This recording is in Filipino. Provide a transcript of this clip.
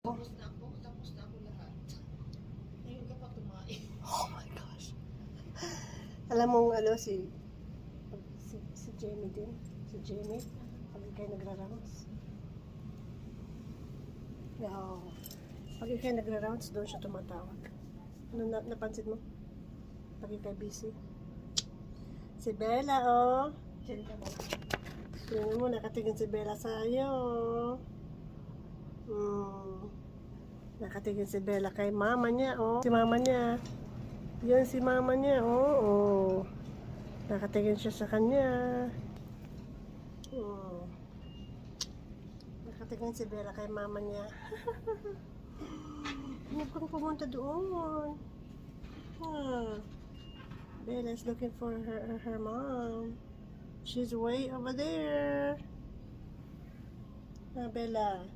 Tapos na ako lahat. Ngayon ka pa tumain. Oh my gosh. Alam mo si Jamie din. Si Jamie. Pag ikay nagra-rounds. No. Pag ikay nagra-rounds, doon siya tumatawag. Ano napansin mo? Pag ikay busy. Si Bella, oh. Diyan ka ba? Tingnan mo, nakatingin si Bella sa'yo. Nakatingin si Bella kay mama niya, oh. Si mama niya. Yan si mama niya, oh. Nakatingin siya sa kanya. Nakatingin si Bella kay mama niya. Huwag kang pumunta doon. Bella is looking for her mom. She's way over there. Bella.